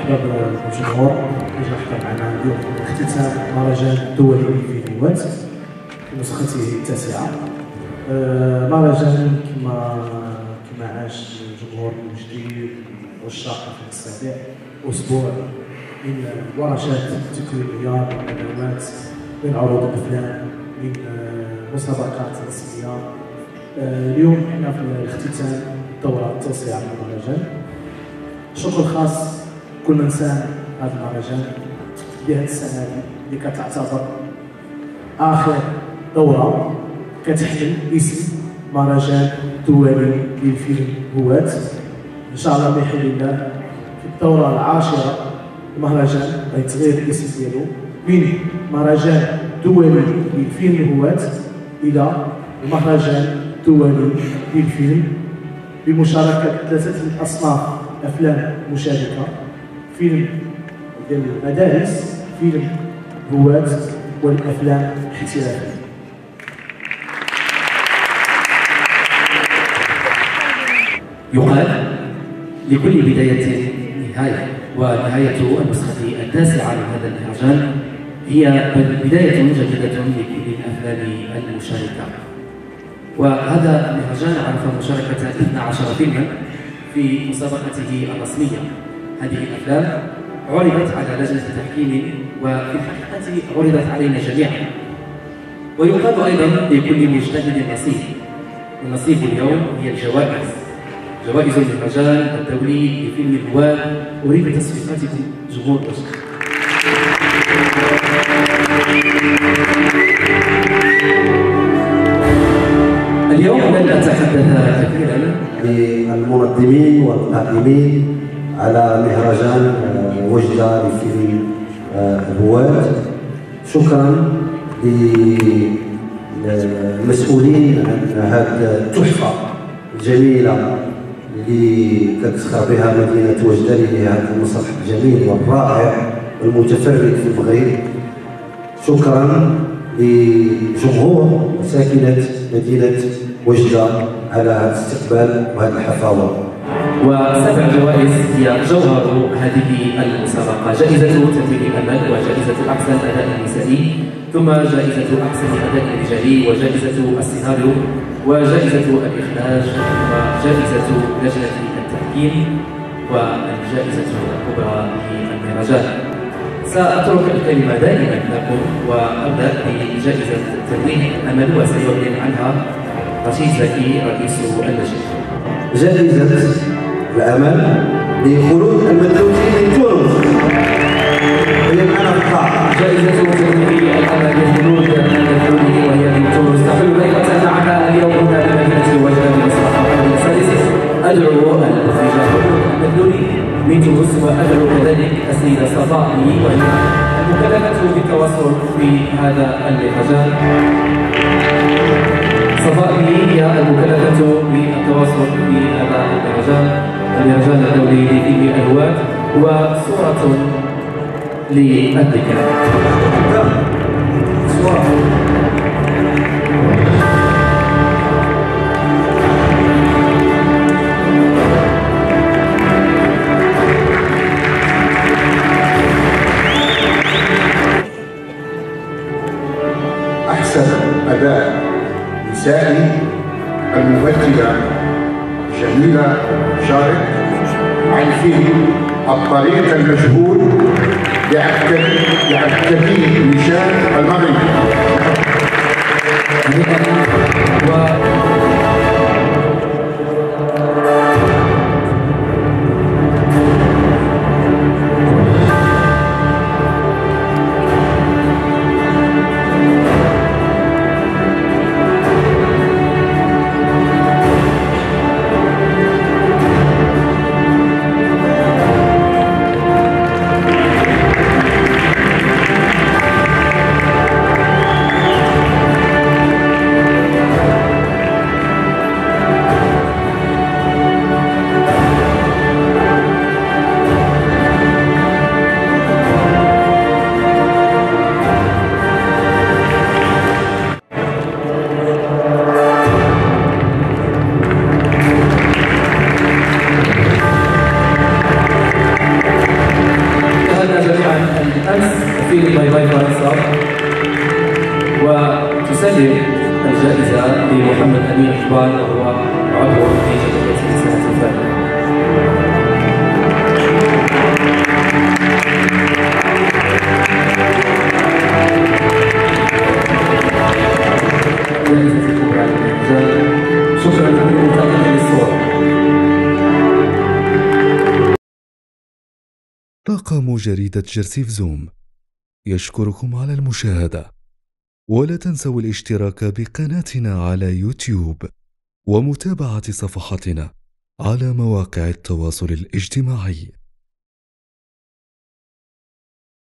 مرحبا بالجمهور اللي حضر معنا اليوم اختتام مهرجان الدولي للفيديوهات في نسخته التاسعة. مهرجان كما عاش الجمهور المجدي والشاق في السابع، أسبوع من ورشات تكوينية، من ندوات، من عروض أفلام، من مسابقات رسمية. اليوم حنا في الاختتام الدورة التاسعة من المهرجان. شكر خاص كل من ساهم هذا المهرجان بهذه السنة اللي كتعتبر آخر دورة كتحمل اسم مهرجان دولي للفيلم هوات. إن شاء الله بحول الله في الدورة العاشرة المهرجان غيتغير الاسم ديالو من مهرجان دولي للفيلم هوات إلى المهرجان الدولي للفيلم، بمشاركة 3 أصناف أفلام مشاركة: فيلم ديال المدارس، فيلم هوات، والأفلام الاحترافية. يقال لكل بداية نهاية، ونهاية النسخة التاسعة من هذا المهرجان هي بداية جديدة لكل الأفلام المشاركة. وهذا المهرجان عرف مشاركة 12 فيلما في مسابقته الرسمية. هذه الأفلام عرضت على لجنة تحكيم، وفي الحقيقة عرضت علينا جميعا. ويقال أيضا لكل مجتهد نصيب، والنصيب اليوم هي الجوائز، جوائز المهرجان الدولي لفيلم الهوات. أريد تصفيقاتكم جمهور مصر. اليوم لن أتحدث كثيرا للمنظمين والقائمين على مهرجان وجدة لفيلم الهوات. شكرا للمسؤولين عن هذه التحفة الجميلة اللي كتسخر بها مدينة وجدة، لهذا المسرح الجميل والرائع والمتفرد في المغرب. شكرا لجمهور وساكنة مدينة وجدة على هذا الاستقبال وهذه الحفاوة. و7 جوائز هي جوهر هذه المسابقة: جائزة تمثيل الأمل، وجائزة أحسن أداء نسائي، ثم جائزة أحسن أداء رجالي، وجائزة السيناريو، وجائزة الإخراج، وجائزة لجنة التحكيم، والجائزة الكبرى للمهرجان. سأترك الكلمة دائما لكم وأبدأ بجائزة تنويه الأمل، وسيعلن عنها رشيد زكي رئيس اللجنة. جائزة الأمل لخلود المدلوجي من تونس هي الآن القاع. جائزة تنويه الأمل لخلود المدلوجي وهي من تونس تحل ليلة معنا اليوم هنا بمدينة وجدة بمسرح القرن السادس. أدعو المخرجة خلود المدلوجي من تونس، وأدعو كذلك السيدة صفاء لي، وهي المكلفة بالتواصل في هذا المهرجان. صفاء لي هي المكلفة بالتواصل في هذا المهرجان الدولي لفيلم الهوات. وصورة للذكرى. أحسن أداء نسائي الممثلة جميلة شارك عن فيلم الطريق المجهول لعبد نشان المغربي. الجائزة لمحمد أمين إقبال وهو عضو في جمعية السنة الفائتة. شكرا لكم المتابعين للصور. طاقم جريدة جرسيف زوم يشكركم على المشاهدة، ولا تنسوا الاشتراك بقناتنا على يوتيوب ومتابعة صفحاتنا على مواقع التواصل الاجتماعي.